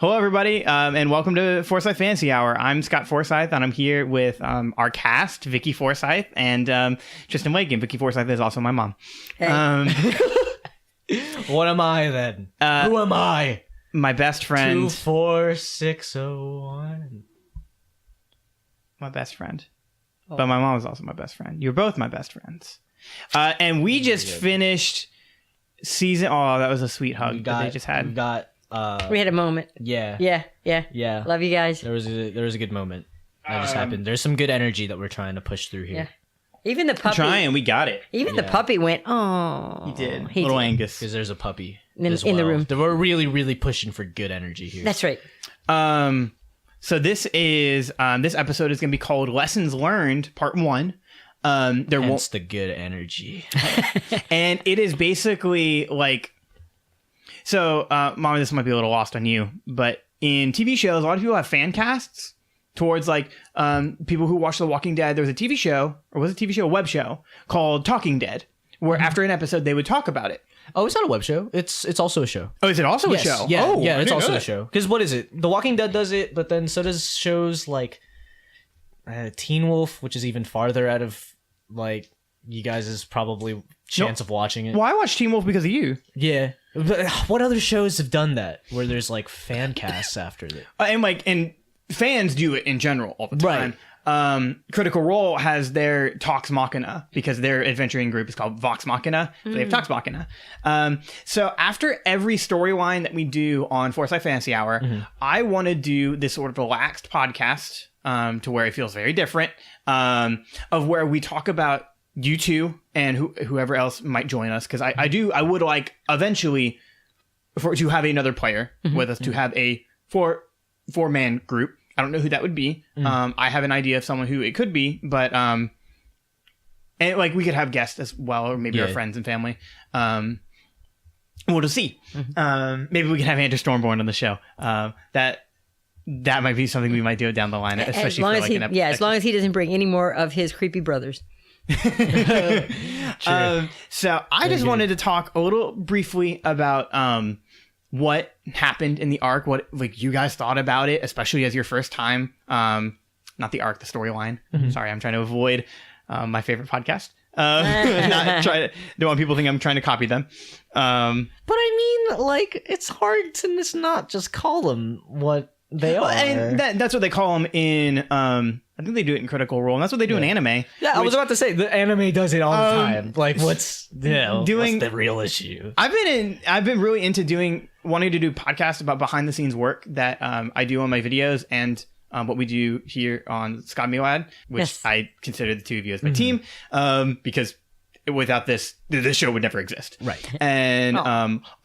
Hello, everybody, and welcome to Forsyth Fantasy Hour. I'm Scott Forsyth, and I'm here with our cast, Vicky Forsyth and Tristan Wagan. Vicky Forsyth is also my mom. Hey. What am I then? Who am I? My best friend. 24601. My best friend. Oh. But my mom is also my best friend. You're both my best friends. And we just finished season... Oh, that was a sweet hug that they just had. We had a moment. Yeah. Yeah. Love you guys. There was a good moment that just happened. There's some good energy that we're trying to push through here. Yeah. Even the puppy. Trying, we got it. Even the puppy went, oh. He did. Little Angus. Because there's a puppy in the room. We're really, really pushing for good energy here. That's right. So this episode is going to be called Lessons Learned, Part 1. Hence the good energy. And it is basically like... So, Mama, this might be a little lost on you, but in TV shows, a lot of people have fan casts towards like people who watch The Walking Dead. There was a TV show, or was it a TV show, a web show called Talking Dead, where after an episode they would talk about it. Oh, it's not a web show. It's also a show. Oh, is it also a show? Yeah, oh, yeah, it's also a show. Because what is it? The Walking Dead does it, but then so does shows like Teen Wolf, which is even farther out of like you guys' probably chance of watching it. Well, I watched Teen Wolf because of you. Yeah. But what other shows have done that where there's like fan casts after it? And fans do it in general all the time. Right. Critical Role has their Talks Machina because their adventuring group is called Vox Machina. So they have Talks Machina. So after every storyline that we do on Forsyth Fantasy Hour, I want to do this sort of relaxed podcast to where it feels very different of where we talk about you two and whoever else might join us, because I would like eventually to have another player with us, to have a four-man group. I don't know who that would be. I have an idea of someone who it could be, but and like we could have guests as well, or maybe our friends and family. We'll just see. Maybe we can have Andrew Stormborn on the show. That might be something we might do down the line, especially for like an episode. Yeah, as long as he doesn't bring any more of his creepy brothers. So I just wanted to talk a little briefly about what happened in the arc, what like you guys thought about it, especially as your first time. Not the arc, the storyline. Sorry, I'm trying to avoid my favorite podcast. Don't want people to think I'm trying to copy them. But I mean, like, it's hard to just not just call them what they are. And that's what they call them in I think they do it in Critical Role, and that's what they do in anime. Yeah, I was about to say the anime does it all the time. Like, what's the real issue? I've been really into wanting to do podcasts about behind the scenes work that I do on my videos and what we do here on Scott Milad, which I consider the two of you as my team, because without this show would never exist. Right. And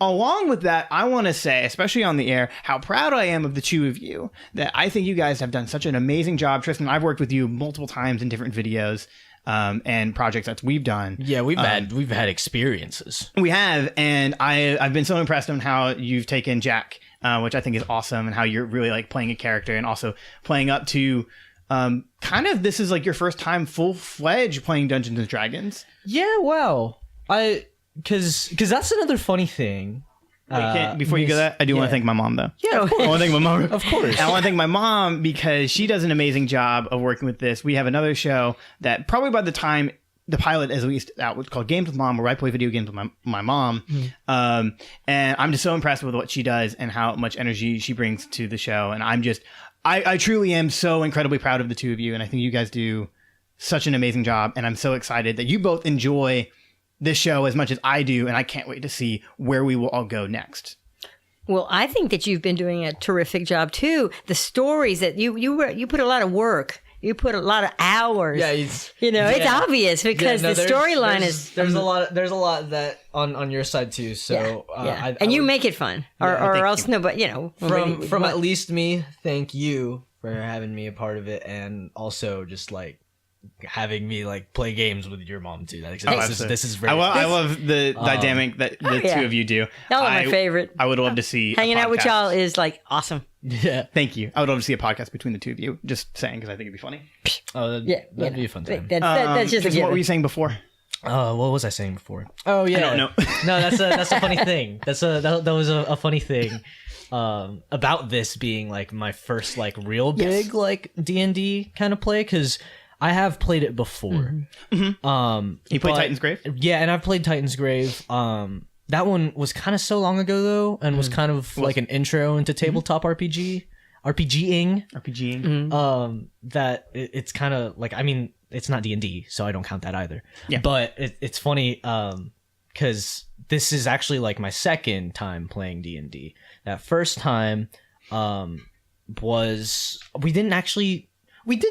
along with that, I want to say, especially on the air, how proud I am of the two of you. That I think you guys have done such an amazing job. Tristan, I've worked with you multiple times in different videos and projects that we've done. Yeah, we've had experiences. We have, and I've been so impressed on how you've taken Jack, which I think is awesome, and how you're really like playing a character and also playing up to kind of this is like your first time full-fledged playing Dungeons and Dragons. Yeah, well, because that's another funny thing. Wait, before you go that, I do want to thank my mom, though. Yeah, of course. I want to thank my mom. Of course. I want to thank my mom because she does an amazing job of working with this. We have another show that probably by the time the pilot is at least out, it's called Games with Mom, where I play video games with my mom. And I'm just so impressed with what she does and how much energy she brings to the show. And I truly am so incredibly proud of the two of you. And I think you guys do such an amazing job. And I'm so excited that you both enjoy this show as much as I do. And I can't wait to see where we will all go next. Well, I think that you've been doing a terrific job too. The stories that you put a lot of work. You put a lot of hours. Yeah, it's obvious because the storyline is. There's a lot that on your side too. So you make it fun, or else nobody. From at least me, thank you for having me a part of it, and also just like having me like play games with your mom too. This is very. I love the dynamic that the two of you do. Y'all are my favorite. I would love to see hanging out with y'all is like awesome. Yeah, thank you. I would love to see a podcast between the two of you. Just saying, because I think it'd be funny. Oh, that'd be a fun time. That's just what were you saying before? What was I saying before? Oh yeah, I don't know. No, that's a funny thing. That was a funny thing. about this being like my first like real big like D&D kind of play, because I have played it before. You played Titan's Grave? Yeah, and I've played Titan's Grave. That one was kind of so long ago though, and was kind of like an intro into tabletop RPGing. That it's kind of like, I mean, it's not D&D, so I don't count that either. Yeah. But it's funny because this is actually like my second time playing D&D. That first time was we did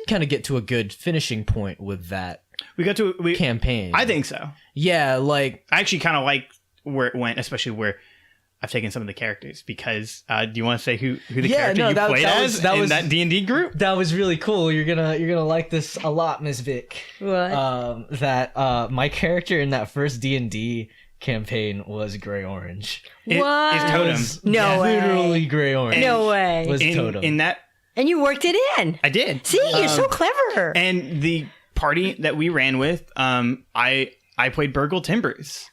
kind of get to a good finishing point with that. We got to campaign. I think so. Yeah, like I actually kind of like where it went, especially where I've taken some of the characters, because do you want to say who the character you played as in that D&D group? That was really cool. You're gonna like this a lot, Ms. Vic. What? That my character in that first D&D campaign was gray orange. What? It's Totem. No way. Literally gray orange. No way. Was Totem. In that, and you worked it in. I did. See, you're so clever. And the party that we ran with, I played Burgle Timbers.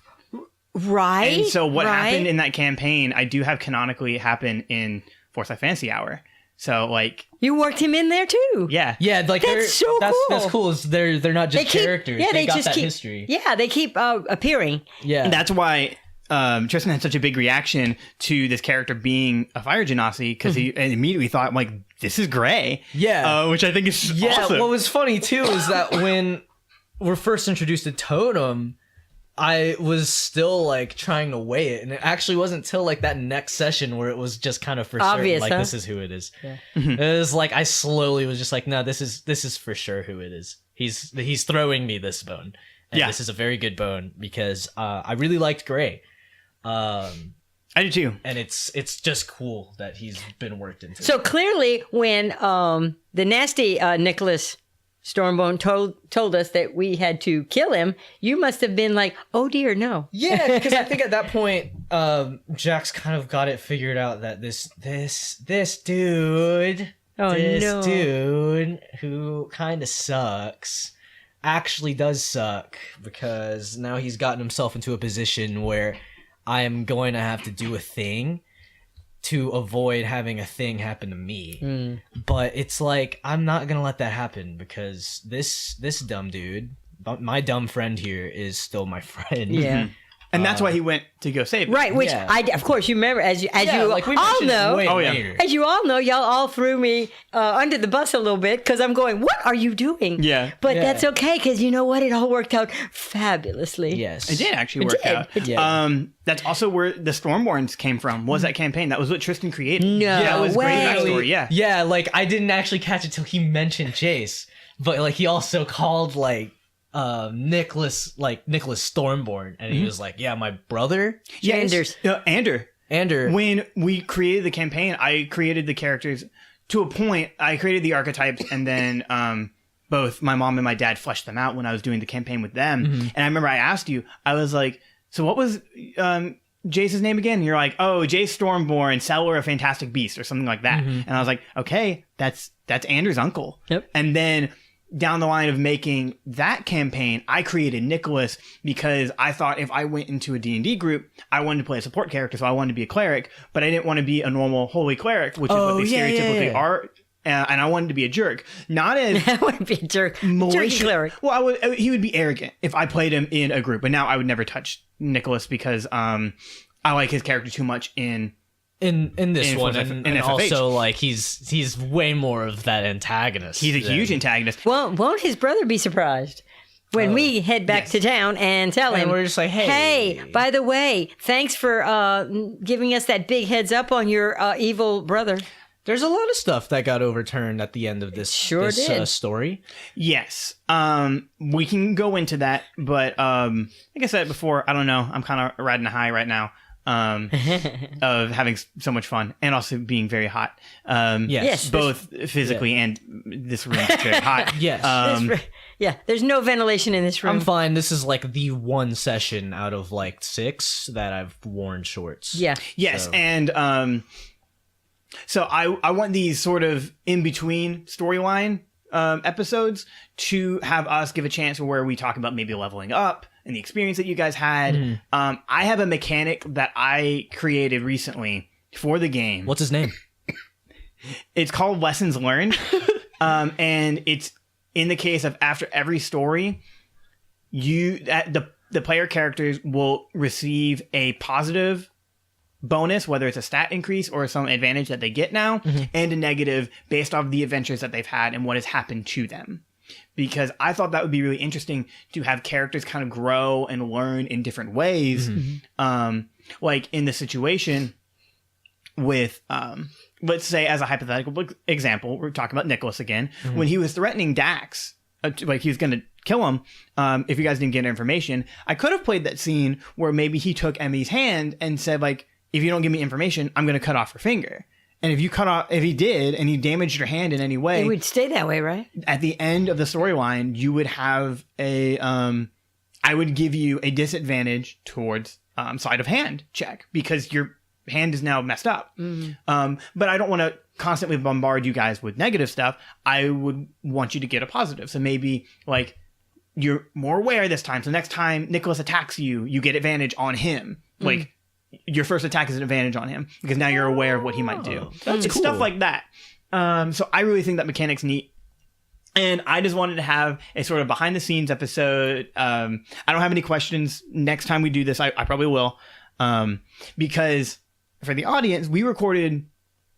Right. And so what happened in that campaign, I do have canonically happen in Forsyth Fantasy Hour. So like you worked him in there too. Yeah. Yeah, like that's cool. That's cool. Is they're not just characters. Yeah, they got just that keep, history. Yeah, they keep appearing. Yeah. And that's why Tristan had such a big reaction to this character being a fire genasi, because he immediately thought, like, this is Gray. Yeah. Which I think is awesome. What was funny too is that when we're first introduced to Totem, I was still like trying to weigh it, and it actually wasn't till like that next session where it was just kind of for obvious, certain, like this is who it is. Yeah. It was like I slowly was just like, no, this is for sure who it is. He's throwing me this bone, and this is a very good bone because I really liked Gray. I do too, and it's just cool that he's been worked into. So clearly, when the nasty Nicholas Stormbone told us that we had to kill him, you must have been like, oh dear, no. Yeah, because I think at that point, Jax kind of got it figured out that this dude, dude who kind of sucks, actually does suck, because now he's gotten himself into a position where I am going to have to do a thing to avoid having a thing happen to me. But it's like, I'm not gonna let that happen, because this dumb dude, my dumb friend here, is still my friend. Yeah. And that's why he went to go save him. Right, which of course you remember, as you like all know. As you all know, y'all all threw me under the bus a little bit, because I'm going, what are you doing? Yeah. But that's okay, because you know what? It all worked out fabulously. Yes. It did actually work out. It did. That's also where the Stormborns came from, was that campaign. That was what Tristan created. No that was way. Great backstory, yeah. Yeah, like I didn't actually catch it till he mentioned Jace, but like he also called like Nicholas Stormborn, and he was like, yeah, my brother. Anders. Ander. When we created the campaign, I created the characters to a point. I created the archetypes, and then both my mom and my dad fleshed them out when I was doing the campaign with them. And I remember I asked you, I was like, so what was Jace's name again? And you're like, oh, Jace Stormborn, seller of Fantastic Beast, or something like that. And I was like, okay, that's Anders' uncle. Yep. And then down the line of making that campaign, I created Nicholas, because I thought if I went into a D&D group, I wanted to play a support character, so I wanted to be a cleric, but I didn't want to be a normal holy cleric, which is what they stereotypically are. And I wanted to be a jerk. Not as I want to be a jerk. Jerky cleric. Well, he would be arrogant if I played him in a group, but now I would never touch Nicholas, because I like his character too much in this one, and also like he's way more of that antagonist. He's a huge antagonist. Well, won't his brother be surprised when we head back to town and tell him? We're just like, hey, by the way, thanks for giving us that big heads up on your evil brother. There's a lot of stuff that got overturned at the end of this story. Yes. We can go into that, but like I said before, I don't know. I'm kind of riding a high right now. Of having so much fun, and also being very hot. Yes, both physically and this room is very hot. Yes. There's no ventilation in this room. I'm fine. This is like the one session out of like 6 that I've worn shorts. Yeah. Yes, so. And so I want these sort of in between storyline episodes to have us give a chance where we talk about maybe leveling up and the experience that you guys had. I have a mechanic that I created recently for the game. What's his name? It's called Lessons Learned. And it's in the case of after every story, the player characters will receive a positive bonus, whether it's a stat increase or some advantage that they get now, and a negative based off the adventures that they've had and what has happened to them. Because I thought that would be really interesting to have characters kind of grow and learn in different ways. Like in the situation with, let's say as a hypothetical example, we're talking about Nicholas again, when he was threatening Dax, like he was going to kill him, if you guys didn't get information, I could have played that scene where maybe he took Emmy's hand and said like, if you don't give me information, I'm going to cut off your finger. And if he did, and he damaged your hand in any way, it would stay that way, right? At the end of the storyline, you would have I would give you a disadvantage towards sleight of hand check because your hand is now messed up. But I don't want to constantly bombard you guys with negative stuff. I would want you to get a positive. So maybe like you're more aware this time. So next time Nicholas attacks you, you get advantage on him. Like your first attack is an advantage on him because now you're aware of what he might do. That's it's cool. Stuff like that. So I really think that mechanic's neat. And I just wanted to have a sort of behind the scenes episode. I don't have any questions. Next time we do this, I probably will. Because for the audience, we recorded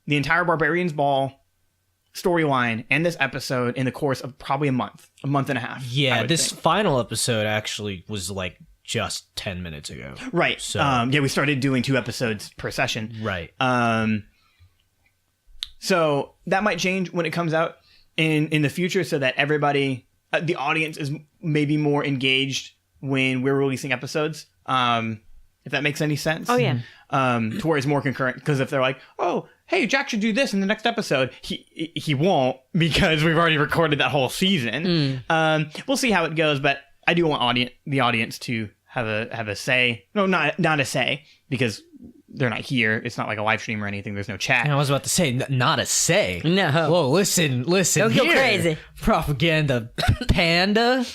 the entire Barbarians Ball storyline and this episode in the course of probably a month and a half. Yeah, this final episode actually was like just 10 minutes ago. Right. So we started doing 2 episodes per session. Right. So that might change when it comes out in the future so that everybody, the audience is maybe more engaged when we're releasing episodes. If that makes any sense. Oh, yeah. To where it's more concurrent. Because if they're like, oh, hey, Jack should do this in the next episode, he won't because we've already recorded that whole season. We'll see how it goes, but I do want the audience to have a say. No, not a say, because they're not here. It's not like a live stream or anything. There's no chat. I was about to say, not a say. No. Whoa, listen. Don't here. go crazy. Propaganda panda.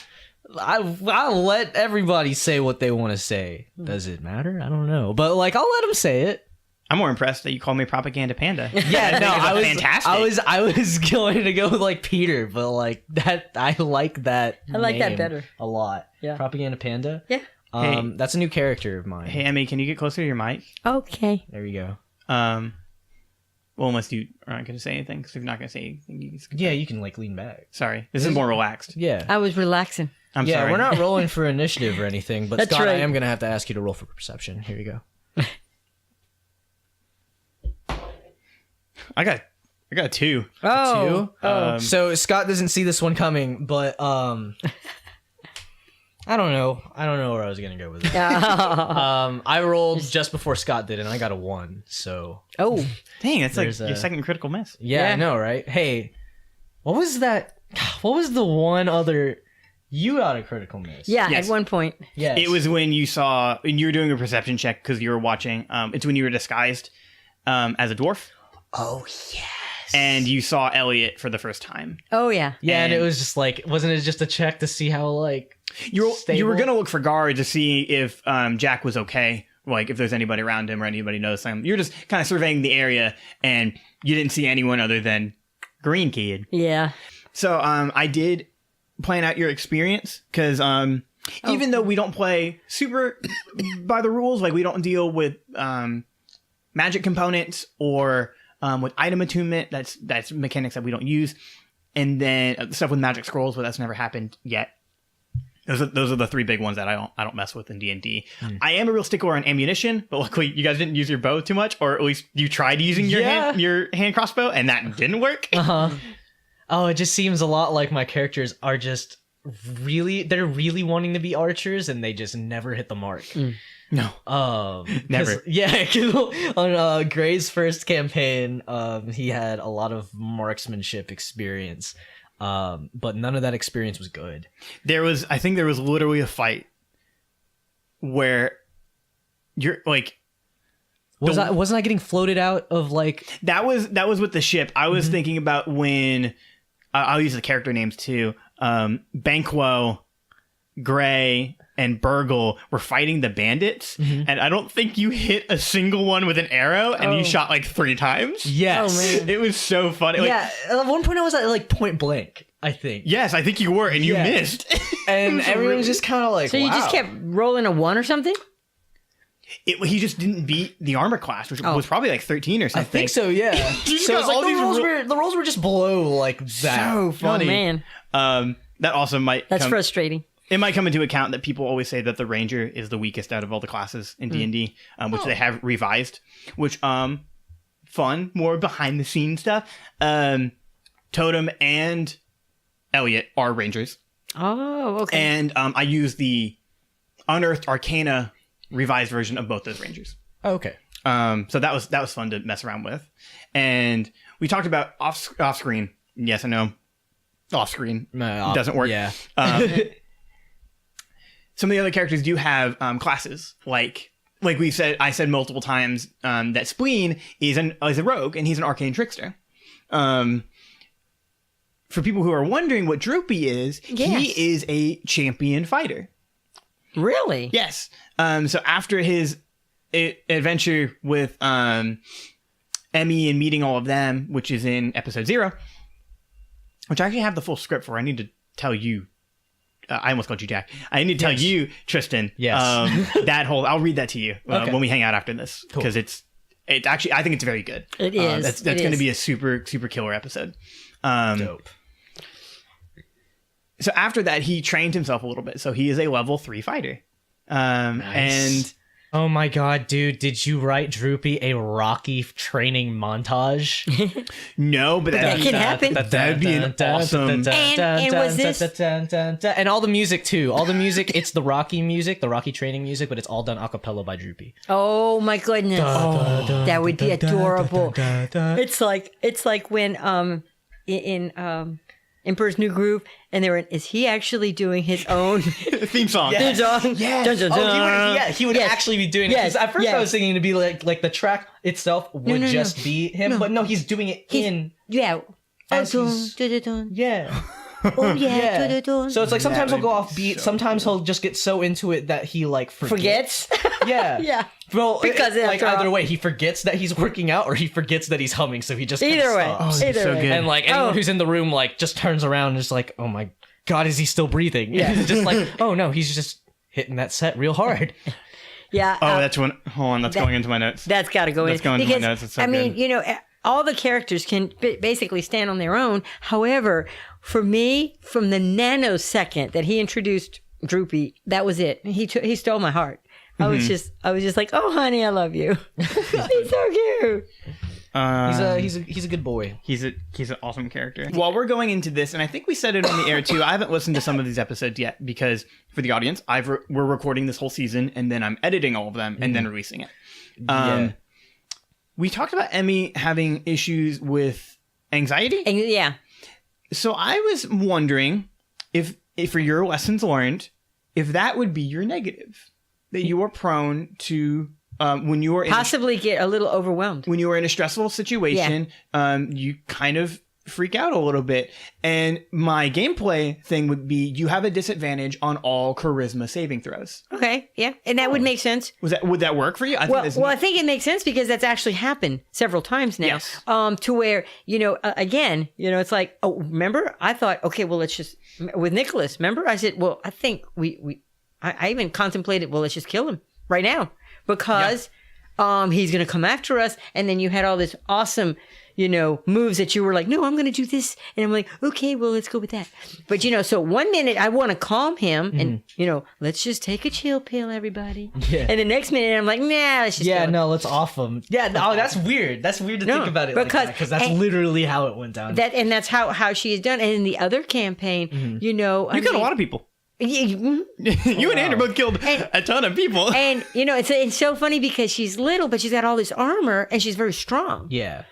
I'll let everybody say what they want to say. Does it matter? I don't know. But like, I'll let them say it. I'm more impressed that you called me Propaganda Panda. Yeah, no, I was fantastic. I was going to go with like Peter, but like that, I like that. I like that name better. A lot. Yeah. Propaganda Panda. Yeah. That's a new character of mine. Hey, Emmy, can you get closer to your mic? Okay. There you go. Well, unless you aren't going to say anything, because if you're not going to say anything, you can... Yeah, you can like lean back. Sorry, this is more relaxed. Yeah. I was relaxing. I'm sorry. We're not rolling for initiative or anything, but That's Scott, right. I am going to have to ask you to roll for perception. Here you go. I got a 2. Oh. Two? So Scott doesn't see this one coming, but I don't know. I don't know where I was gonna go with it. I rolled just before Scott did, and I got a 1. So Oh. Dang, that's like There's your second critical miss. yeah, I know, right? Hey, what was that? What was the one other? You got a critical miss. Yeah, Yes. at one point. Yes. It was when you were doing a perception check because you were watching. It's when you were disguised as a dwarf. Oh yes. And you saw Elliot for the first time. Oh, yeah. Yeah, and And- it was just like, wasn't it just a check to see how like You were stable? gonna look for guards to see if Jack was okay, like if there's anybody around him or anybody noticed him. You're just kind of surveying the area, and you didn't see anyone other than Green Kid. Yeah. So I did plan out your experience because even though we don't play super by the rules, like we don't deal with magic components or with item attunement, that's mechanics that we don't use, and then stuff with magic scrolls, but that's never happened yet. Those are the 3 big ones that I don't mess with in D&D. I am a real stickler on ammunition, but luckily you guys didn't use your bow too much, or at least you tried using your hand crossbow, and that didn't work. Oh, it just seems a lot like my characters are just they're really wanting to be archers, and they just never hit the mark. No, 'Cause- never. Yeah, 'cause on Gray's first campaign, he had a lot of marksmanship experience, but none of that experience was good. I think there was literally a fight where you're like, Wasn't I getting floated out of like? that was with the ship. I was thinking about when I'll use the character names too. Banquo, Gray, and Burgle were fighting the bandits, and I don't think you hit a single one with an arrow, and you shot like 3 times. Yes. Oh, man. It was so funny. Yeah, at one point I was at like point blank, I think. Yes, I think you were, and you missed. And everyone was just kind of like, So you just kept rolling a 1 or something? He just didn't beat the armor class, which was probably like 13 or something. I think so, yeah. So it's like the rolls were just below like that. So funny. Oh, man. That also might That's frustrating. It might come into account that people always say that the Ranger is the weakest out of all the classes in D&D, which they have revised, which fun, more behind the scenes stuff. Totem and Elliot are Rangers. Oh, okay. And I use the Unearthed Arcana revised version of both those Rangers. Okay. So that was fun to mess around with. And we talked about off screen. Yes, I know. Off screen doesn't work. Yeah. Some of the other characters do have classes, like I said multiple times, that Spleen is a rogue and he's an arcane trickster. For people who are wondering what Droopy is, he is a champion fighter. Really? Yes. So after his adventure with Emmy and meeting all of them, which is in episode 0, which I actually have the full script for. I need to tell you. I almost called you Jack. I need to tell you, Tristan. Yes. That whole. I'll read that to you when we hang out after this, because it's actually, I think it's very good. It is. That's going to be a super super killer episode. Dope. So after that, he trained himself a little bit. So he is a level 3 fighter. Nice. And oh my god, dude, did you write Droopy a Rocky training montage? No, but that can happen. That'd be an awesome. And was this? And all the music too. All the music, it's the Rocky music, the Rocky training music, but it's all done a cappella by Droopy. Oh my goodness. That would be adorable. It's like when in Emperor's New Groove, and is he actually doing his own theme song? Yes. Yes. Dun, dun, dun. He would actually be doing it. Because at first I was thinking to be like the track itself would just be him, but no, he's doing it Yeah. As Yeah. Oh yeah. Dun. So it's like sometimes he'll go off beat, sometimes he'll just get so into it that he like forgets. Yeah. Yeah. Well, because like either way, he forgets that he's working out or he forgets that he's humming, so he just either way. stops. Either so way. good. And like anyone who's in the room like just turns around and is like, oh my god, is he still breathing? Yeah. It's just like, oh no, he's just hitting that set real hard. Yeah. Oh, that's one. Hold on, that's going into my notes. That's got to go in. That's going into my notes. It's so I mean, good. you know, all the characters can basically stand on their own. However, for me, from the nanosecond that he introduced Droopy, that was it. He stole my heart. I was just like, oh honey, I love you. He's so cute. He's a good boy. He's an awesome character. While we're going into this, and I think we said it on the air too, I haven't listened to some of these episodes yet because for the audience, we're recording this whole season and then I'm editing all of them and then releasing it. We talked about Emmy having issues with anxiety. Yeah. So I was wondering if for your lessons learned, if that would be your negative, that you are prone to when you are possibly get a little overwhelmed. When you are in a stressful situation, you kind of freak out a little bit. And my gameplay thing would be you have a disadvantage on all charisma saving throws. Okay, yeah, and that would make sense. Would that work for you? I think it makes sense because that's actually happened several times now. Yes. To where again, it's like, oh, remember? I thought, okay, well, let's just with Nicholas. Remember, I said, well, I think I even contemplated, well, let's just kill him right now because he's going to come after us. And then you had all this awesome, moves that you were like, no, I'm going to do this. And I'm like, okay, well, let's go with that. But, so 1 minute I want to calm him and, let's just take a chill pill, everybody. Yeah. And the next minute I'm like, nah, let's just let's off him. Yeah, no, that's weird. That's weird to think about it because that's literally how it went down. And that's how she is done. And in the other campaign, you killed a lot of people. You and Andrew both killed a ton of people. And, it's so funny because she's little, but she's got all this armor and she's very strong. Yeah.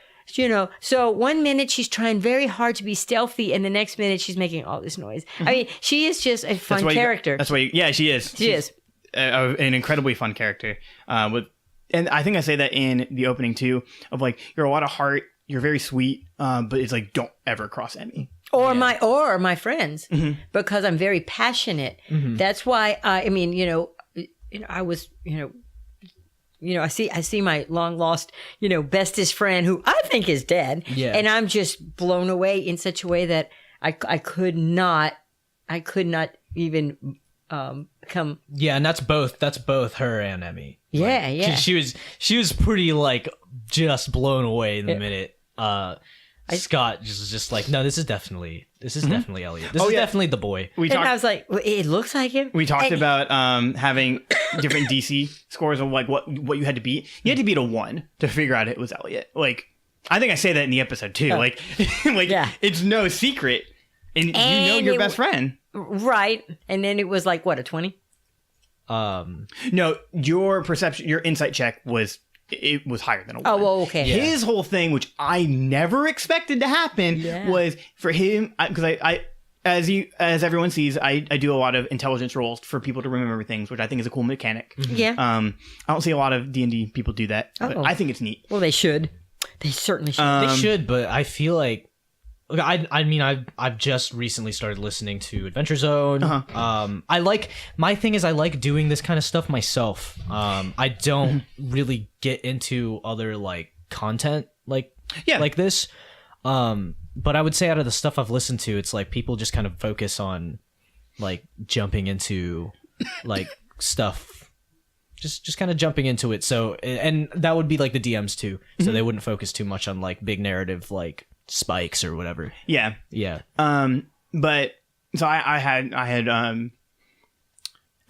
So 1 minute she's trying very hard to be stealthy and the next minute she's making all this noise. I mean, she is just a fun character. She is. She's an incredibly fun character. And I think I say that in the opening too, of like, you're a lot of heart, you're very sweet, but it's like, don't ever cross Emmy. or my friends, because I'm very passionate. That's why I mean, I was, I see my long lost, bestest friend who I think is dead. Yeah. And I'm just blown away in such a way that I could not even come. Yeah, and that's both her and Emmy. Yeah, Like, yeah. 'cause she was pretty like just blown away the minute Scott was just like, no, this is definitely Elliot. This is definitely the boy. We And talked. I was like, well, it looks like him. We talked And- about having different DC scores of like what you had to beat. You had to beat a 1 to figure out it was Elliot. Like, I think I say that in the episode too. Like, Yeah. it's no secret, and you know And your it best friend. Right. And then it was like, what, a 20? No, your perception, your insight check was higher than a 1. Oh, well, okay. Yeah. His whole thing, which I never expected to happen, Yeah. was for him, because I as everyone sees, I do a lot of intelligence rolls for people to remember things, which I think is a cool mechanic. Yeah. I don't see a lot of D&D people do that, but Uh-oh. I think it's neat. Well, they should. They certainly should. They should, but I feel like I've just recently started listening to Adventure Zone. My thing is I like doing this kind of stuff myself. I don't really get into other like content like this. But I would say out of the stuff I've listened to, it's like people just kind of focus on like jumping into like stuff. Just kind of jumping into it. So, and that would be like the DMs too. So they wouldn't focus too much on like big narrative like spikes or whatever. Yeah. Yeah. But so I had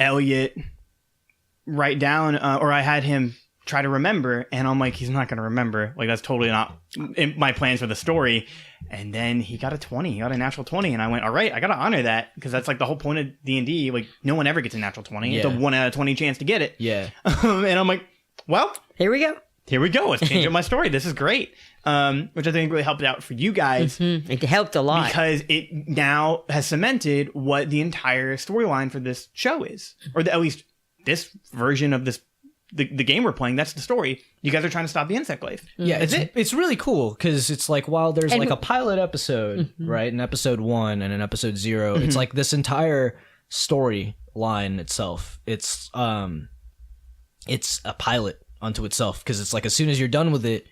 Elliot write down, or I had him try to remember, and I'm like, he's not going to remember. Like, that's totally not in my plans for the story. And then he got a 20. He got a natural 20, and I went, all right, I got to honor that, because that's like the whole point of D&D. Like, no one ever gets a natural 20. It's a 1 out of 20 chance to get it. Yeah. And I'm like, well, Here we go. here we go. Let's change up my story. This is great. Which I think really helped out for you guys. It helped a lot. Because it now has cemented what the entire storyline for this show is, or at least this version of the game we're playing. That's the story. You guys are trying to stop the insect glaive. Yeah, it's really cool because it's like while there's And- like a pilot episode, right, in episode 1 and in episode 0, it's like this entire storyline itself. It's a pilot unto itself because it's like as soon as you're done with it,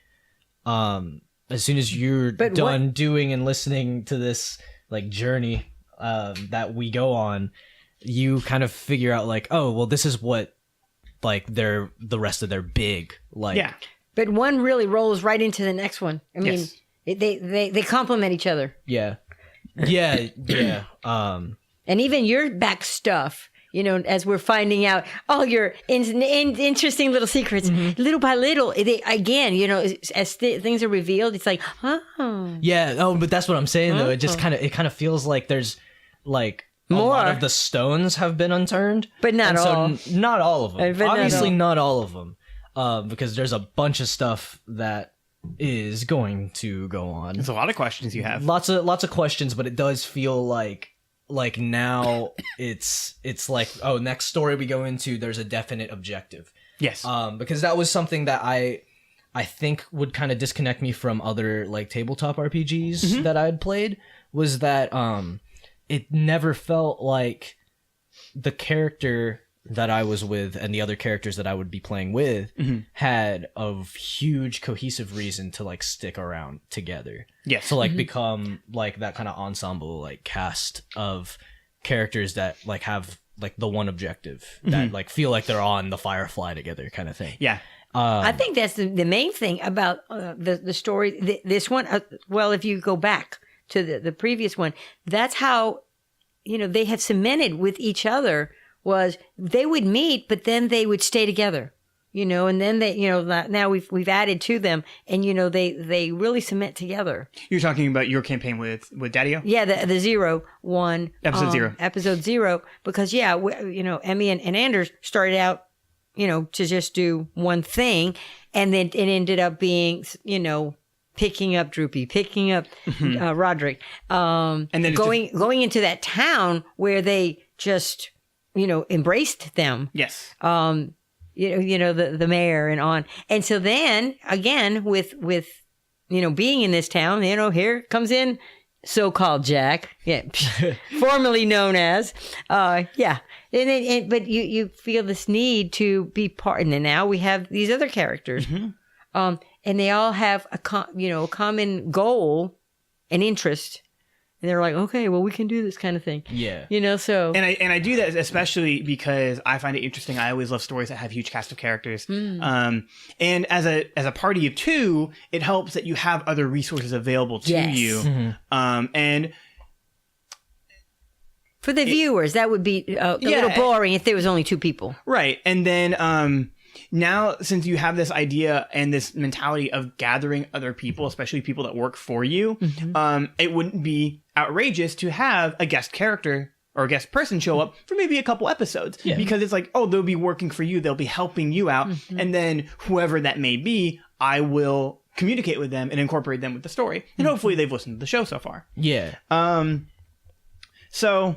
as soon as you're done doing and listening to this like journey that we go on, you kind of figure out like, oh, well, this is what like the rest of their big like Yeah. But one really rolls right into the next one. I mean, Yes. they complement each other. yeah. And even your back stuff, as we're finding out all your interesting little secrets, little by little, as things are revealed, it's like, oh. Yeah, but that's what I'm saying though. It just kind of feels like there's like a lot More. of the stones have been unturned, But not And so all. not all of them. But not Obviously, all. not all of them, because there's a bunch of stuff that is going to go on. There's a lot of questions you have. Lots of questions, but it does feel like now it's like, oh, next story we go into, there's a definite objective. Yes. Because that was something that I think would kind of disconnect me from other like tabletop RPGs that I'd played, was that it never felt like the character that I was with and the other characters that I would be playing with had a huge cohesive reason to like stick around together. Yes. To like become like that kind of ensemble like cast of characters that like have like the one objective that like feel like they're on the Firefly together kind of thing. Yeah. I think that's the main thing about the story. This one, well, if you go back to the previous one, that's how, they had cemented with each other, was they would meet, but then they would stay together, and then they, now we've added to them, and, they really cement together. You're talking about your campaign with Daddy-O? Yeah, the 0-1. Episode 0. Because, Emmy and Anders started out, to just do one thing, and then it ended up being, picking up Droopy, picking up Roderick, and then going into that town where they just, embraced them. Yes. The mayor and on. And so then again with being in this town, here comes in so-called Jack, formerly known as, but you feel this need to be part, and then now we have these other characters, and they all have a common goal and interest. And they're like, okay, well, we can do this kind of thing. Yeah. So. And I do that especially because I find it interesting. I always love stories that have huge cast of characters. And as a party of two, it helps that you have other resources available to you. Mm-hmm. And for the viewers, that would be a little boring if there was only two people. Right. And then now, since you have this idea and this mentality of gathering other people, especially people that work for you, it wouldn't be outrageous to have a guest character or a guest person show up for maybe a couple episodes. Yeah. Because it's like, oh, they'll be working for you. They'll be helping you out. And then whoever that may be, I will communicate with them and incorporate them with the story. And hopefully they've listened to the show so far. Yeah. So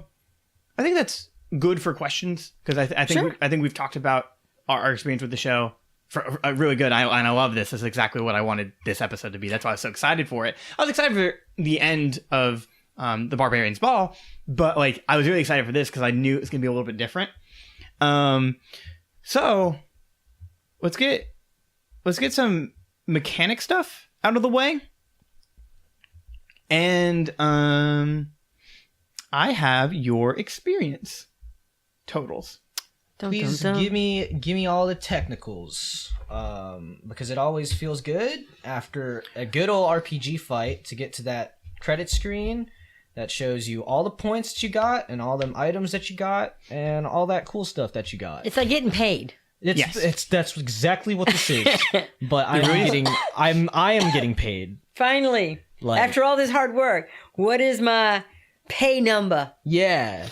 I think that's good for questions because I think we've talked about our experience with the show for really good. I love this. This is exactly what I wanted this episode to be. That's why I was so excited for it. I was excited for the end of the Barbarian's Ball, but like I was really excited for this because I knew it was gonna be a little bit different. So let's get some mechanic stuff out of the way. And I have your experience totals. Please give me all the technicals, because it always feels good after a good old RPG fight to get to that credit screen that shows you all the points that you got and all them items that you got and all that cool stuff that you got. It's like getting paid. That's exactly what this is. But I am getting paid. Finally, after all this hard work, what is my pay number? Yeah.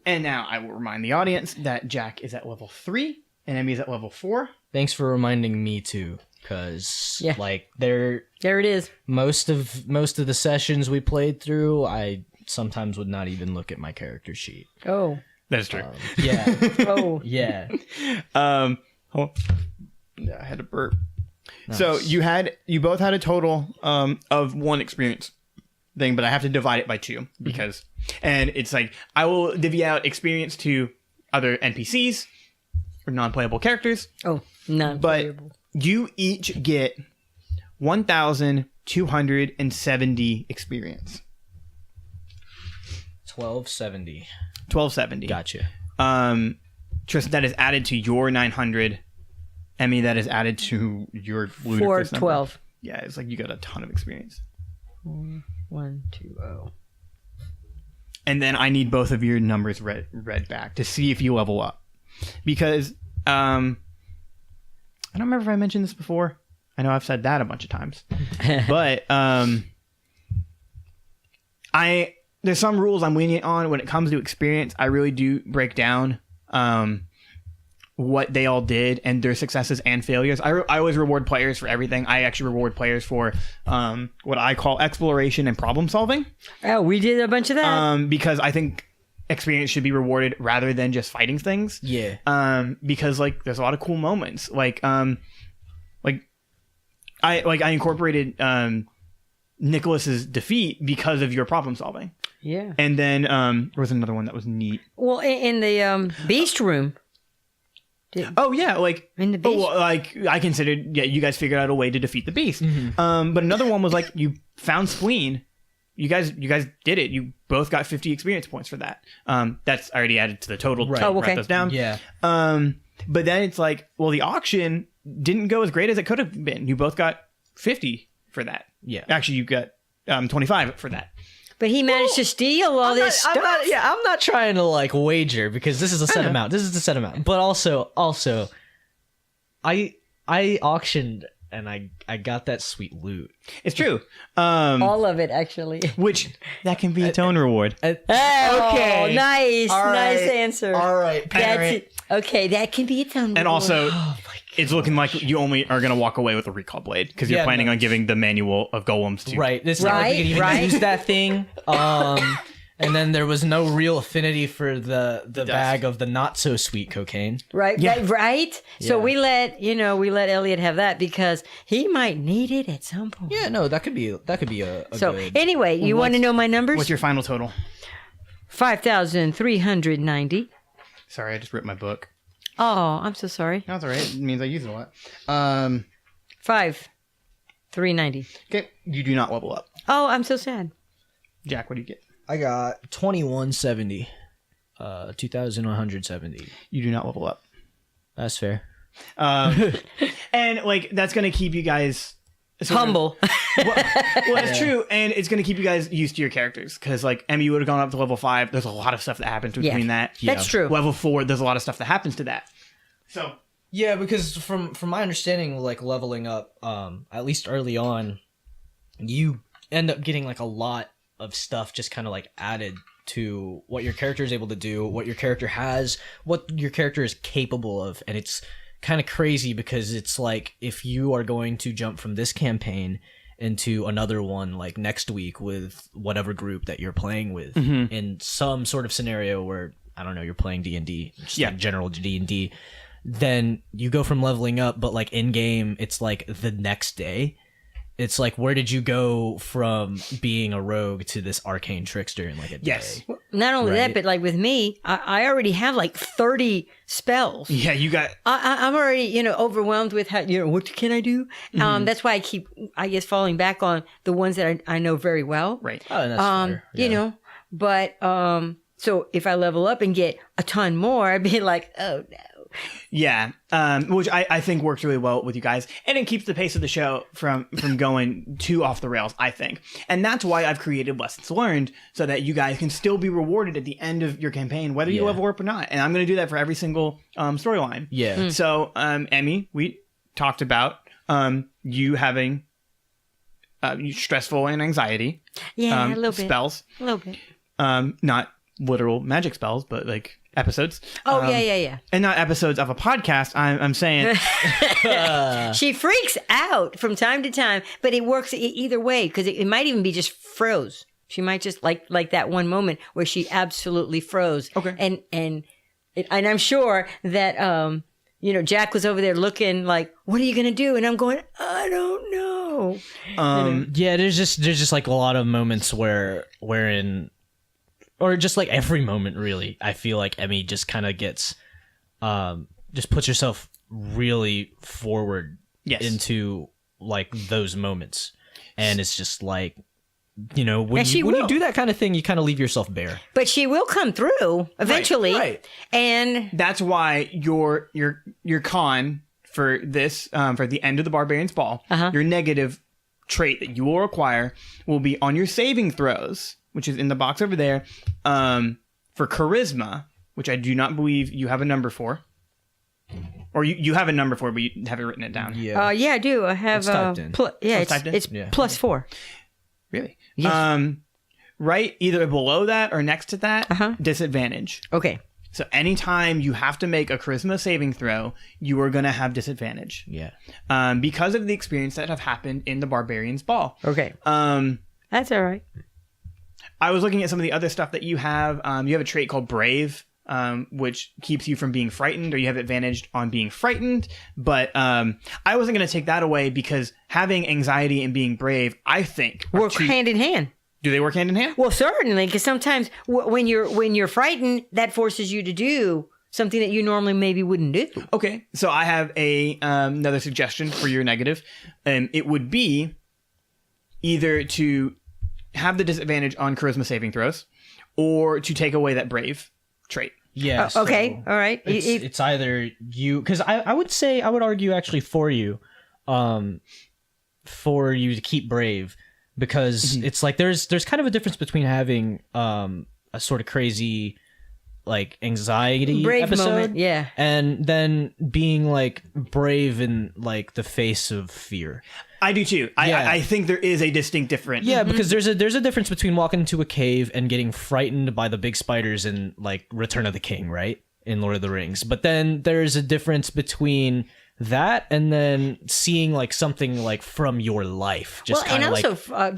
And now I will remind the audience that Jack is at level 3 and Emmy is at level 4. Thanks for reminding me too, because there it is. Most of the sessions we played through, I sometimes would not even look at my character sheet. Oh, that's true. Yeah. Oh, yeah. I had to burp. Nice. So you both had a total of 1 experience thing, but I have to divide it by 2 because, and it's like I will divvy out experience to other NPCs or non-playable characters. Oh, non-playable. But you each get 1,270 experience. 1270. Gotcha. Tristan, that is added to your 900. Emmy, that is added to your ludicrous 412. Number. Yeah, it's like you got a ton of experience. 120. And then I need both of your numbers read back to see if you level up. Because I don't remember if I mentioned this before. I know I've said that a bunch of times. But there's some rules I'm lenient on when it comes to experience. I really do break down what they all did and their successes and failures. I always reward players for everything. I actually reward players for what I call exploration and problem solving. Oh, we did a bunch of that. Because I think experience should be rewarded rather than just fighting things. Yeah. Because like there's a lot of cool moments. I incorporated Nicholas's defeat because of your problem solving. Yeah. And then there was another one that was neat. Well, in the beast room. Oh yeah, like in the beast. I considered you guys figured out a way to defeat the beast. Mm-hmm. But another one was like you found spleen. You guys did it. You both got 50 experience points for that. That's already added to the total. Right. To write those down. Yeah. But then it's like, well, the auction didn't go as great as it could have been. You both got 50 for that. Yeah. Actually, you got 25 for that. But he managed to steal all this stuff. I'm not trying to like wager because this is a set amount. This is the set amount. But also, I auctioned and I got that sweet loot. It's true. All of it, actually. Which that can be its own reward. Okay. Nice. Nice answer. All right. That's it. Okay, that can be its own reward. And also, it's looking like you only are going to walk away with a recall blade because you're planning on giving the manual of golems to. Right. It's not like we can even use that thing. And And then there was no real affinity for the bag of the not so sweet cocaine. Right, Yeah. right. So Yeah. we let Elliot have that because he might need it at some point. Yeah, no, that could be a So good. anyway, you want to know my numbers? What's your final total? 5,390. Sorry, I just ripped my book. Oh, I'm so sorry. That's all right. It means I use it a lot. 5,390. Okay, you do not level up. Oh, I'm so sad. Jack, what do you get? I got 2170. 2170. You do not level up. That's fair. And like that's gonna keep you guys sort of- Humble. well, it's true, and it's gonna keep you guys used to your characters because like Emmy would have gone up to level 5. There's a lot of stuff that happens between that. That's true. Level 4, there's a lot of stuff that happens to that. So Yeah, because from my understanding, like leveling up, at least early on, you end up getting like a lot of stuff just kind of like added to what your character is able to do, what your character has, what your character is capable of, and it's kind of crazy because it's like if you are going to jump from this campaign into another one like next week with whatever group that you're playing with in some sort of scenario where I don't know, you're playing D&D, just like general D&D, then you go from leveling up, but like in game it's like the next day. It's like, where did you go from being a rogue to this arcane trickster in like a day? Not only that, Right. but like with me, I already have like 30 spells. yeah, you got I'm already, overwhelmed with how, what can I do? That's why I keep, I guess, falling back on the ones that I know very well. right. Oh, that's fair. But, so if I level up and get a ton more, I'd be like, oh no. Yeah, which I think works really well with you guys, and it keeps the pace of the show from going too off the rails, I think. And that's why I've created lessons learned, so that you guys can still be rewarded at the end of your campaign, whether you Yeah. level up or not. And I'm going to do that for every single storyline. Yeah. So, Emmy, we talked about you having stressful and anxiety Yeah, a little bit. spells, A little bit. not literal magic spells, but like episodes. Oh, yeah. And not episodes of a podcast. I'm saying She freaks out from time to time, but it works either way because it might even be just froze. She might just like that one moment where she absolutely froze. Okay. And I'm sure that Jack was over there looking like, "What are you gonna do?" And I'm going, "I don't know." Yeah, there's just like a lot of moments wherein or just like every moment really, I feel like Emmy just kind of gets just puts herself really forward into like those moments. And it's just like when you do that kind of thing, you kind of leave yourself bare. But she will come through eventually, right. and that's why your con for this for the end of the Barbarian's Ball, your negative trait that you will acquire will be on your saving throws, which is in the box over there, for charisma, which I do not believe you have a number for. Or you have a number for, but you haven't written it down. Yeah. I do. I have It's typed in. typed in? it's Yeah. +4. Really? Yes. Right either below that or next to that, disadvantage. Okay. So anytime you have to make a charisma saving throw, you are going to have disadvantage. Yeah. Because of the experience that have happened in the Barbarian's Ball. Okay. That's all right. I was looking at some of the other stuff that you have. You have a trait called Brave, which keeps you from being frightened, or you have advantage on being frightened. But I wasn't going to take that away because having anxiety and being brave, I think, Work hand in hand. Do they work hand in hand? Well, certainly, because sometimes when you're frightened, that forces you to do something that you normally maybe wouldn't do. Okay, so I have another suggestion for your negative. It would be either to have the disadvantage on charisma saving throws, or to take away that brave trait. Yeah. Okay. All right. It's either you, because I would argue actually for you to keep brave, because it's like there's kind of a difference between having a sort of crazy like anxiety brave episode, moment. Yeah. and then being like brave in like the face of fear. I do too. I think there is a distinct difference. Yeah, because there's a difference between walking into a cave and getting frightened by the big spiders in like Return of the King, right? In Lord of the Rings. But then there's a difference between that, and then seeing like something like from your life just kind of like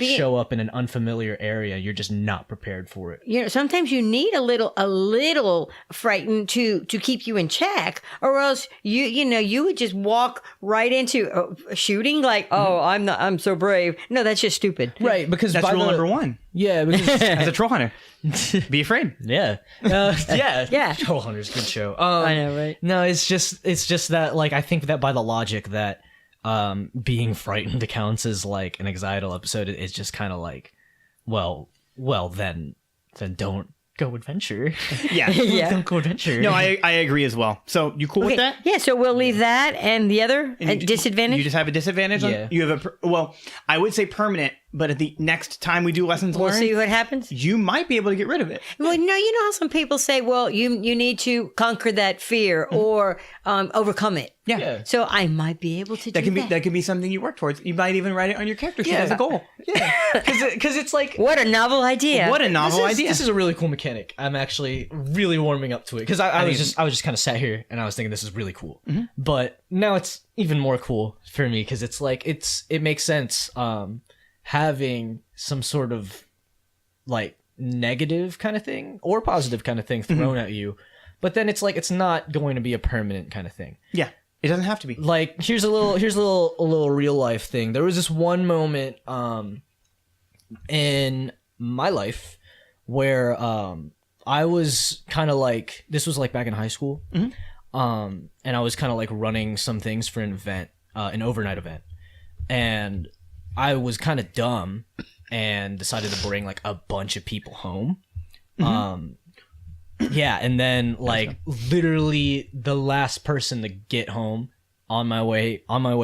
show up in an unfamiliar area, you're just not prepared for it. You know, sometimes you need a little frightened to keep you in check, or else you would just walk right into shooting like, oh, I'm so brave. No, that's just stupid. Right, because that's rule number one. Yeah, because as a troll hunter, be afraid. Yeah. Yeah. Troll Hunter's a good show. I know, right? No, it's just that like I think that by the logic that being frightened accounts as like an anxietal episode, it's just kind of like, well then don't go adventure. Yeah. Yeah. Don't go adventure. No, I agree as well. So you cool with that? Yeah, so we'll leave that and the other disadvantage. You just have a disadvantage. Yeah. You have I would say permanent, but at the next time we do lessons We'll learned, see what happens. you might be able to get rid of it. Well, no, you know how some people say, well, you need to conquer that fear or overcome it. Yeah. So I might be able to do that. That could be something you work towards. You might even write it on your character sheet as a goal. Yeah, because it's like What a novel idea. What a novel idea. This is a really cool mechanic. I'm actually really warming up to it because I was just kind of sat here and I was thinking this is really cool. Mm-hmm. But now it's even more cool for me because it's like it makes sense having some sort of like negative kind of thing or positive kind of thing thrown at you, but then it's like it's not going to be a permanent kind of thing. Yeah. It doesn't have to be. Like here's a little real life thing. There was this one moment in my life where I was kind of like, this was like back in high school, and I was kind of like running some things for an event, an overnight event, and I was kind of dumb and decided to bring like a bunch of people home. Yeah, and then like literally the last person to get home on my way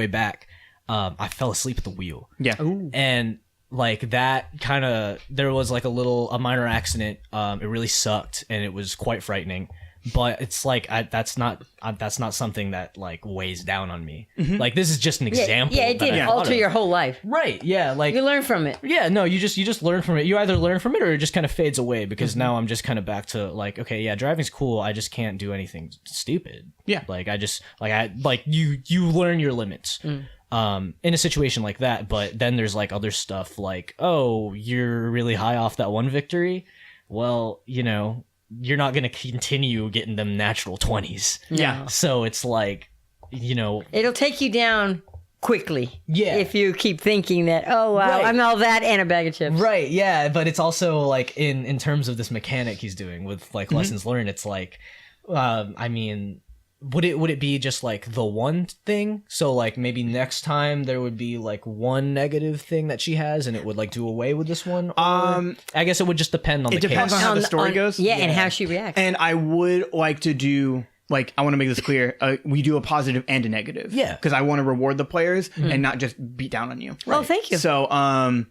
back, I fell asleep at the wheel. Yeah. Ooh. And like that kind of, there was like a minor accident. It really sucked and it was quite frightening. But it's like that's not something that like weighs down on me. Like this is just an example. Yeah, it that did I alter thought of. your whole life. Right. Yeah. Like You learn from it. yeah, no, you just learn from it. You either learn from it or it just kind of fades away because now I'm just kind of back to like, okay, yeah, driving's cool. I just can't do anything stupid. Yeah. Like you learn your limits. In a situation like that, but then there's like other stuff like, oh, you're really high off that one victory. Well, you're not going to continue getting them natural 20s. Yeah. So it's like, It'll take you down quickly. Yeah. If you keep thinking that, oh, wow, Right. I'm all that and a bag of chips. right. Yeah. But it's also like in terms of this mechanic he's doing with like lessons learned, it's like, I mean, would it be just like the one thing? So like maybe next time there would be like one negative thing that she has and it would like do away with this one? Or I guess it would just depend on the depends case. on how the story goes. Yeah, and how she reacts. And I would like to do, like, I want to make this clear. We do a positive and a negative. Yeah. Because I want to reward the players and not just beat down on you. Well, thank you. So,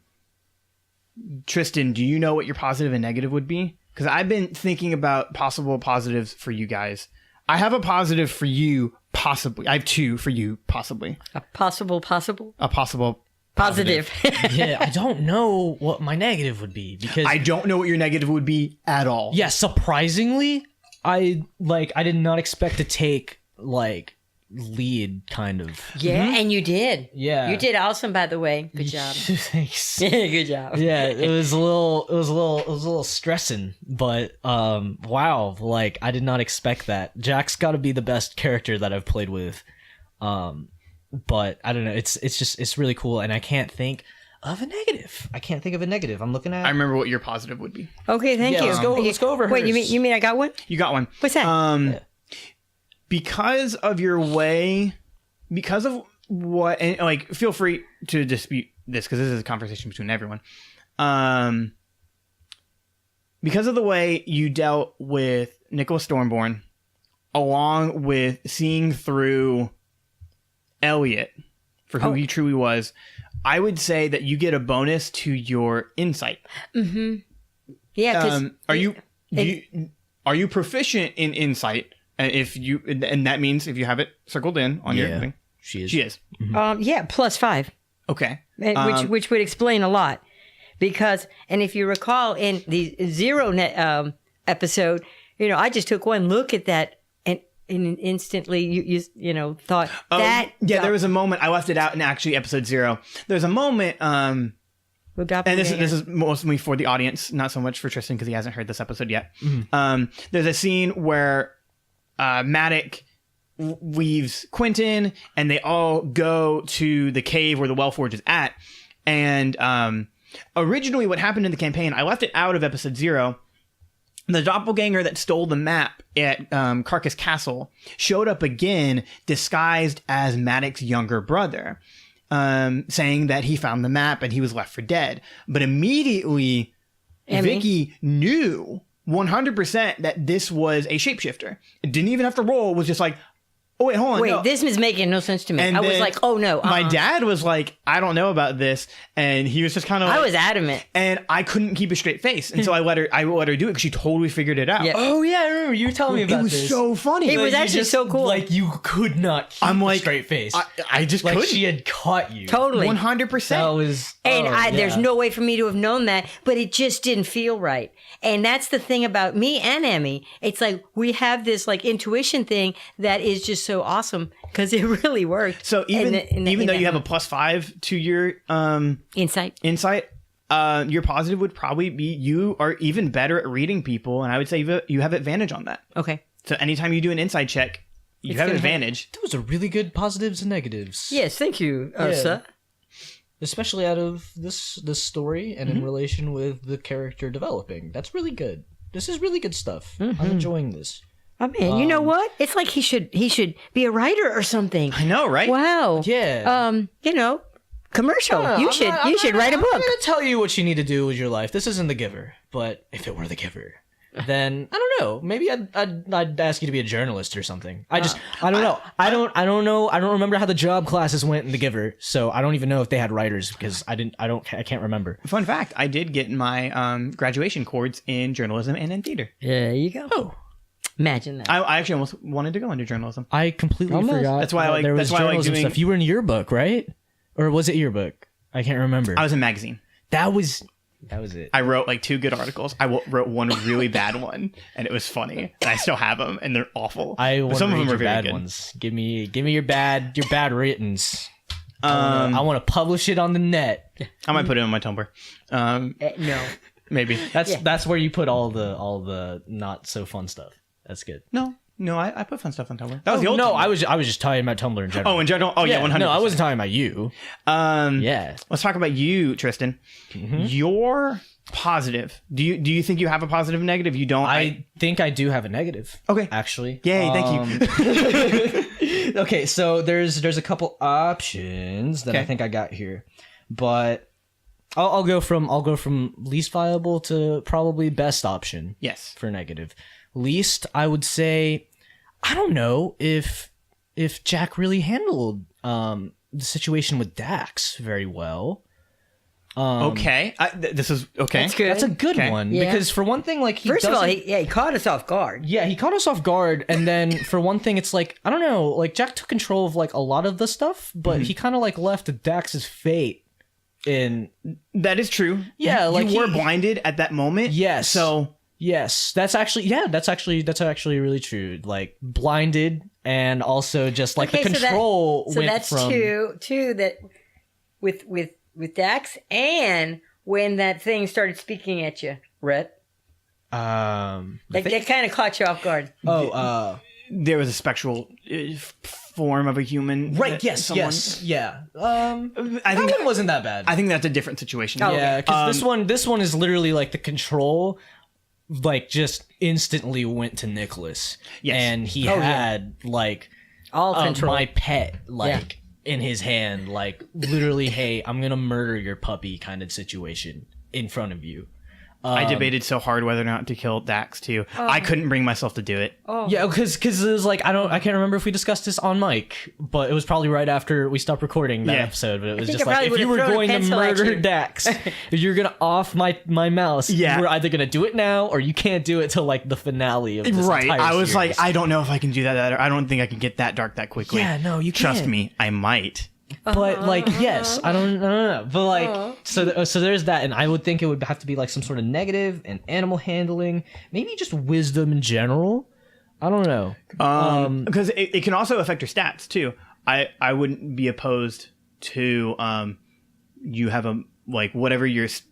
Tristan, do you know what your positive and negative would be? Because I've been thinking about possible positives for you guys. I have a positive for you, possibly. I have two for you, possibly. A possible A possible positive. Yeah, I don't know what my negative would be because I don't know what your negative would be at all. yeah, surprisingly, I did not expect to take like lead kind of. Yeah, and you did. Yeah. You did awesome, by the way. Good job. Thanks. Good job. Yeah, it was a little stressing, but wow, like I did not expect that. Jack's got to be the best character that I've played with. But I don't know, it's really cool and I can't think of a negative. I'm looking at I remember what your positive would be. Okay, thank Yeah, you. let's go over Wait, hers. you mean I got one? You got one. What's that? Because of your way, because of what, and like, feel free to dispute this because this is a conversation between everyone. Because of the way you dealt with Nicholas Stormborn, along with seeing through Elliot for who he truly was, I would say that you get a bonus to your insight. Yeah, because Are you proficient in insight? And that means if you have it circled in on your thing, she is. she is. yeah, +5. Okay. Which would explain a lot. Because, and if you recall in the Zero Net episode, I just took one look at that instantly you know thought that. Yeah, there was a moment. I left it out in actually episode 0. There's a moment. And this is mostly for the audience, not so much for Tristan because he hasn't heard this episode yet. There's a scene where Maddox leaves Quentin, and they all go to the cave where the Wellforge is at. And originally, what happened in the campaign, I left it out of episode 0. The doppelganger that stole the map at Carcass Castle showed up again, disguised as Maddox's younger brother, saying that he found the map and he was left for dead. But immediately, Vicky knew 100% that this was a shapeshifter. It didn't even have to roll. It was just like, oh, wait, hold on. Wait, no. this is making no sense to me. And I was like, oh, no. My dad was like, I don't know about this. And he was just kind of like... I was adamant. And I couldn't keep a straight face. And so I let her do it because she totally figured it out. Yeah. Oh yeah, I remember you were telling me about this. It was so funny. It was actually so cool. Like you could not keep a straight face. I just like couldn't. she had caught you. Totally. 100%. That was... And there's no way for me to have known that, but it just didn't feel right. And that's the thing about me and Emmy. It's like we have this like intuition thing that is just so awesome because it really worked. So even though you have a +5 to your insight, your positive would probably be you are even better at reading people, and I would say you have advantage on that. Okay. So anytime you do an insight check, you have an advantage. Those are really good positives and negatives. Yes, thank you, sir. Especially out of this story and in relation with the character developing. That's really good. This is really good stuff. I'm enjoying this. I mean, you know what? It's like he should be a writer or something. I know, right? Wow. Yeah. You know, commercial. You should write a book. I'm gonna tell you what you need to do with your life. This isn't The Giver, but if it were The Giver, then I don't know. Maybe I'd ask you to be a journalist or something. I don't know. I don't know. I don't remember how the job classes went in The Giver, so I don't even know if they had writers because I can't remember. Fun fact: I did get my graduation chords in journalism and in theater. There you go. Oh. Imagine that. I actually almost wanted to go into journalism. I completely forgot. That's why I like. There was That's why I like journalism doing stuff. You were in yearbook, right? Or was it yearbook? I can't remember. I was in magazine. That was it. I wrote like 2 good articles. I wrote one really bad one, and it was funny. And I still have them, and they're awful. Some of them are are very bad good. ones. Give me your bad writtens. I want to publish it on the net. I might put it on my Tumblr. No. Maybe That's where you put all the not so fun stuff. That's good. No, I put fun stuff on Tumblr. That was the old. No, Tumblr. I was just talking about Tumblr in general. Oh, in general. Oh, yeah, 100%. No, I wasn't talking about you. Yeah. Let's talk about you, Tristan. Your positive. Do you think you have a positive and negative? You don't. I think I do have a negative. Okay. Actually. Yay! Thank you. Okay, so there's a couple options that I think I got here, but I'll go from least viable to probably best option. Yes. For negative. Least, I would say, I don't know if Jack really handled the situation with Dax very well. Okay. This is okay. That's good. That's a good Okay. one Yeah. because for one thing, like First of all, he caught us off guard. Yeah, he caught us off guard, and then for one thing, it's like I don't know, like Jack took control of like a lot of the stuff, but he kind of like left Dax's fate in. That is true. Yeah, like you were blinded at that moment. Yes. So Yes, that's actually really true. Like blinded, and also just like the control so went that's from two that with Dax, and when that thing started speaking at you, Rhett. That kind of caught you off guard. there was a spectral form of a human. Right. Yes. someone, Yes. Yeah. I think That one wasn't that bad. I think that's a different situation. Yeah, because this one is literally like the control, like just instantly went to Nicholas. Yes. And he had like All control. my pet like in his hand, like literally, hey, I'm gonna murder your puppy kind of situation in front of you. I debated so hard whether or not to kill Dax too. I couldn't bring myself to do it. Yeah, because it was like I can't remember if we discussed this on mic, but it was probably right after we stopped recording that episode. But it was just like if you were going to murder Dax, if you're gonna off my mouse, we're either gonna do it now or you can't do it till like the finale of this entire I was series. like, I don't know if I can do that. I don't think I can get that dark that quickly. Yeah, no, you Trust can't. me, I might. But like, yes, I don't know. But like, so there's that, and I would think it would have to be like some sort of negative and animal handling, maybe just wisdom in general. I don't know. Because it can also affect your stats too. I wouldn't be opposed to you have a like whatever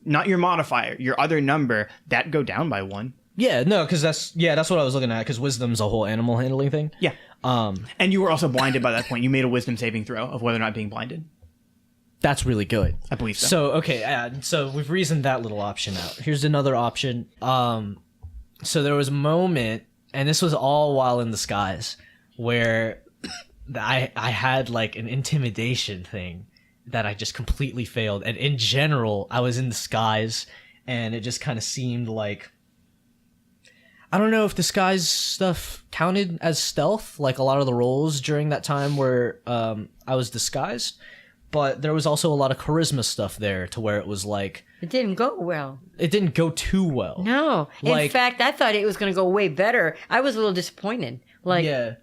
not your modifier, your other number that go down by 1. Yeah, no, because that's what I was looking at. Because wisdom's a whole animal handling thing. Yeah. And you were also blinded by that point. You made a wisdom saving throw of whether or not being blinded. That's really good. I believe so. So okay, so we've reasoned that little option out. Here's another option. So there was a moment, and this was all while in the skies, where I had like an intimidation thing that I just completely failed. And in general, I was in the skies, and it just kind of seemed like, I don't know if the skies stuff counted as stealth, like a lot of the roles during that time where I was disguised. But there was also a lot of charisma stuff there to where it was like... It didn't go well. It didn't go too well. No. In fact, I thought it was going to go way better. I was a little disappointed. Like, yeah.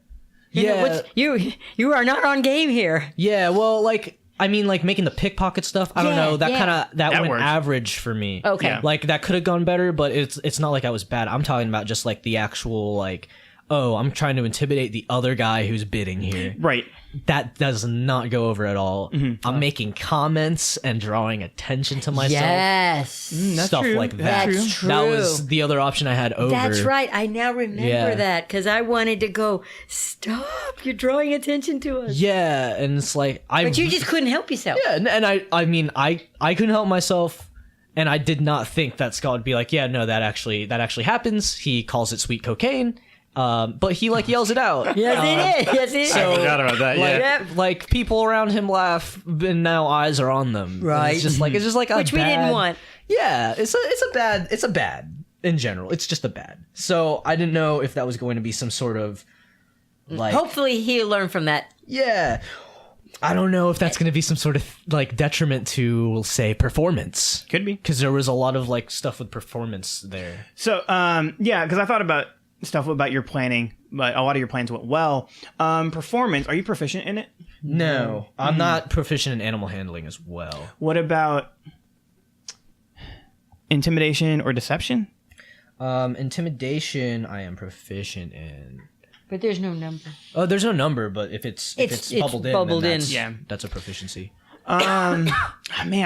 You are not on game here. Yeah, well, like... I mean, like, making the pickpocket stuff, I don't know, that went works. average for me. Okay. Yeah. Like, that could have gone better, but it's not like I was bad. I'm talking about just, like, the actual, like, oh, I'm trying to intimidate the other guy who's bidding here. Right. That does not go over at all. Mm-hmm. I'm making comments and drawing attention to myself. Yes. That's Stuff true. like that. That's true. That was the other option I had over. That's right. I now remember Yeah. that because I wanted to go, stop. You're drawing attention to us. Yeah, and it's like... But you just couldn't help yourself. Yeah, and I mean, I couldn't help myself, and I did not think that Scott would be like, yeah, no, that actually happens. He calls it sweet cocaine, but he like yells it out. Yes, it is. Yes, it is. I forgot about that. Like, Yeah. like people around him laugh, and now eyes are on them. And Right. It's just like a Which we bad- didn't want. Yeah, it's a bad in general. It's just a bad. So I didn't know if that was going to be some sort of like. Hopefully he'll learn from that. Yeah. I don't know if that's going to be some sort of like detriment to, we'll say, performance. Could be. Because there was a lot of like stuff with performance there. So, yeah, because I thought about stuff about your planning, but a lot of your plans went well. Performance, are you proficient in it? No, I'm not proficient in animal handling as well. What about intimidation or deception? Intimidation, I am proficient in. But there's no number. Oh, there's no number, but if it's bubbled in, bubbled then in. that's, Yeah. that's a proficiency. Man,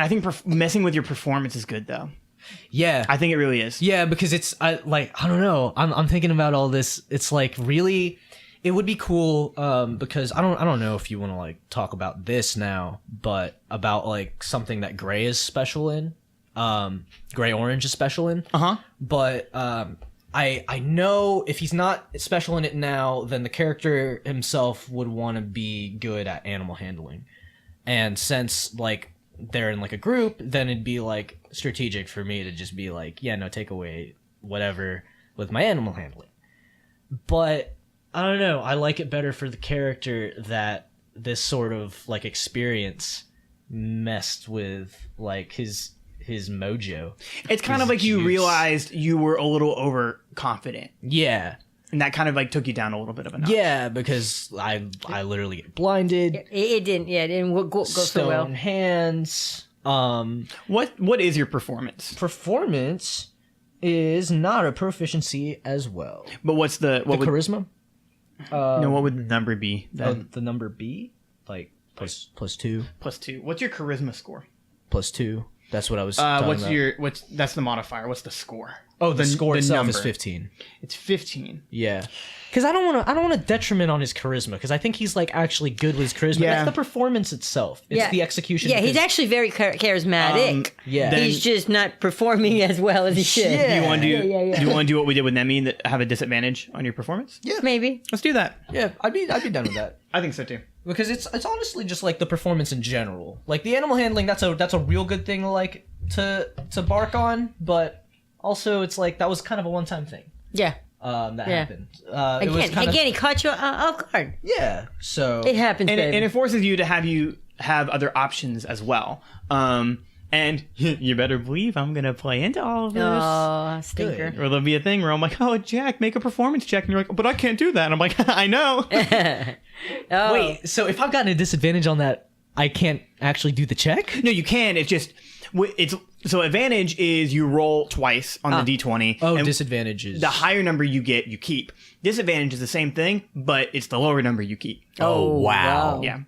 I think messing with your performance is good, though. Yeah, I think it really is. yeah, because it's I don't know. I'm thinking about all this. It's like really, it would be cool. Because I don't know if you want to like talk about this now, but about like something that Gray is special in. Gray Orange is special in. But I know if he's not special in it now, then the character himself would want to be good at animal handling. And since like they're in like a group, then it'd be like strategic for me to just be like, yeah, no, take away whatever with my animal handling. But I don't know, I like it better for the character that this sort of like experience messed with like his mojo. It's kind of his like you juice. realized you were a little overconfident, Yeah. and that kind of like took you down a little bit of a notch. Yeah, because I literally get blinded. It didn't. Yeah, it didn't go so Stone well. hands. What is your performance? Performance is not a proficiency as well. But what's the what would Charisma? what would the number be then? The number B? Like plus 2. +2. What's your charisma score? Plus 2. That's what I was talking about. That's the modifier. What's the score? Oh, the score itself is number. 15. It's 15. Yeah. Because I don't want to detriment on his charisma, because I think he's like actually good with his charisma. Yeah. That's the performance itself. It's the execution. Yeah, he's because- actually very charismatic. yeah. Then- He's just not performing as well as he should. Yeah. Do you want to do? Yeah. Do you want to do what we did with Nemi that have a disadvantage on your performance? Yeah. Maybe. Let's do that. Yeah, I'd be done with that. I think so too. Because it's honestly just like the performance in general. Like the animal handling, that's a real good thing to bark on, but also it's like that was kind of a one-time thing. Yeah. That happened. It was Again, kind of, he caught you off guard. yeah. So It happens, And baby. it forces you to have other options as well. And you better believe I'm gonna play into all of this. Oh, stinker. Or there'll be a thing where I'm like, oh, Jack, make a performance check. And you're like, but I can't do that. And I'm like, I know. Oh. wait, so if I've gotten a disadvantage on that, I can't actually do the check? No, you can. It's just It's so advantage is you roll twice on the d20. Oh, and disadvantages. the higher number you get, you keep. Disadvantage is the same thing, but it's the lower number you keep. Oh, wow. Yeah.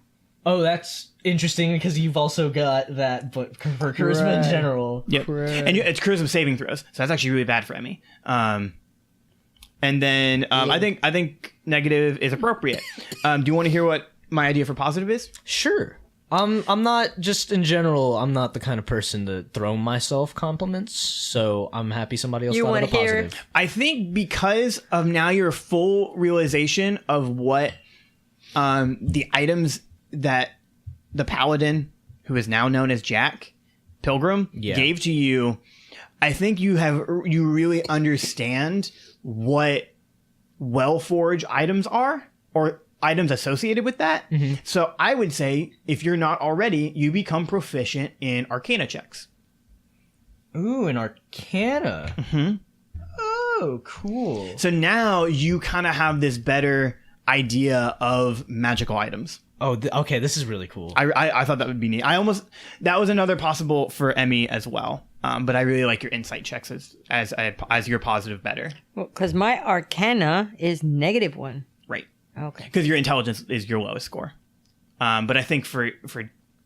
Oh, that's interesting because you've also got that, but for charisma in general. Yep. And it's charisma saving throws, so that's actually really bad for Emmy. And then I think negative is appropriate. Do you want to hear what my idea for positive is? Sure. I'm not just in general. I'm not the kind of person to throw myself compliments, so I'm happy somebody else thought of a positive. I think because of now your full realization of what the items that the paladin, who is now known as Jack Pilgrim, gave to you, I think you really understand what well-forged items are, or items associated with that. Mm-hmm. So I would say, if you're not already, you become proficient in Arcana checks. Ooh, an Arcana. Mm-hmm. Oh, cool. So now you kind of have this better idea of magical items. Oh, okay. This is really cool. I thought that would be neat. That was another possible for Emmy as well. But I really like your insight checks as your positive better. Well, because my Arcana is -1. Right. Okay. Because your intelligence is your lowest score. But I think for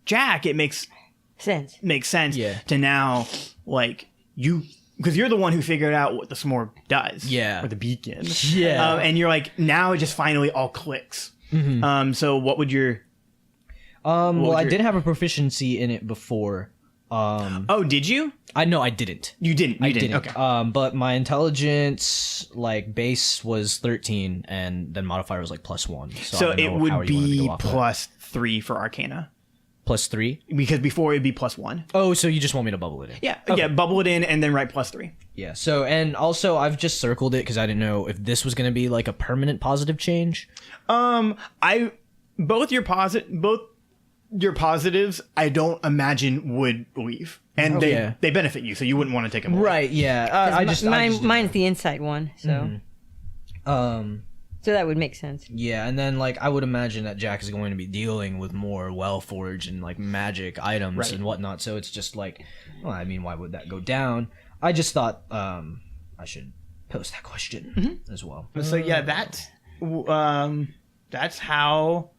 Jack, it makes sense to now, like, because you're the one who figured out what the s'more does. Yeah. Or the beacon. Yeah. And you're like, now it just finally all clicks. Mm-hmm. So what would your... I did have a proficiency in it before. Oh, did you? I didn't. You didn't. I didn't. Okay. But my intelligence, like, base was 13, and then modifier was like +1. So it would be +3 for Arcana. +3? Because before it'd be +1. Oh, so you just want me to bubble it in? Yeah. Okay. Yeah. Bubble it in and then write +3. Yeah. So, and also I've just circled it because I didn't know if this was going to be like a permanent positive change. Both your positives, I don't imagine would leave, and they benefit you, so you wouldn't want to take them away. Right? Yeah. Mine's the insight one, so so that would make sense. Yeah, and then like I would imagine that Jack is going to be dealing with more well-forged and like magic items and whatnot. So it's just like, well, I mean, why would that go down? I just thought I should post that question as well. So yeah, that's how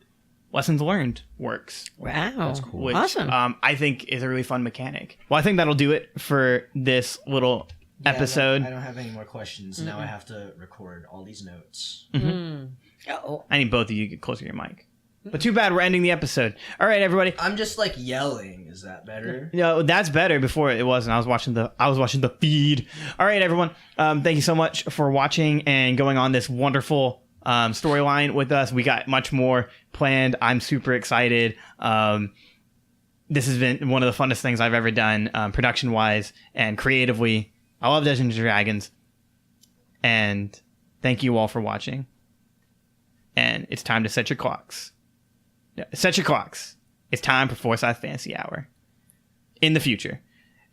Lessons Learned works. Wow, that's cool. Which, awesome. I think is a really fun mechanic. Well, I think that'll do it for this little episode. I don't have any more questions. Now I have to record all these notes. I need both of you to get closer to your mic. But too bad we're ending the episode. All right, everybody. I'm just like yelling. Is that better? No, that's better. Before it wasn't. I was watching the feed. All right, everyone. Thank you so much for watching and going on this wonderful storyline with us. We got much more planned. I'm super excited. This has been one of the funnest things I've ever done, production wise and creatively. I love Dungeons & Dragons, and thank you all for watching. And it's time to set your clocks. Set your clocks. It's time for Forsyth Fantasy Hour in the future.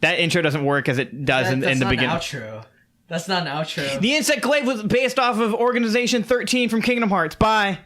That intro doesn't work as it does in the beginning. That's not an outro. That's not an outro. The Insect Glaive was based off of Organization 13 from Kingdom Hearts. Bye.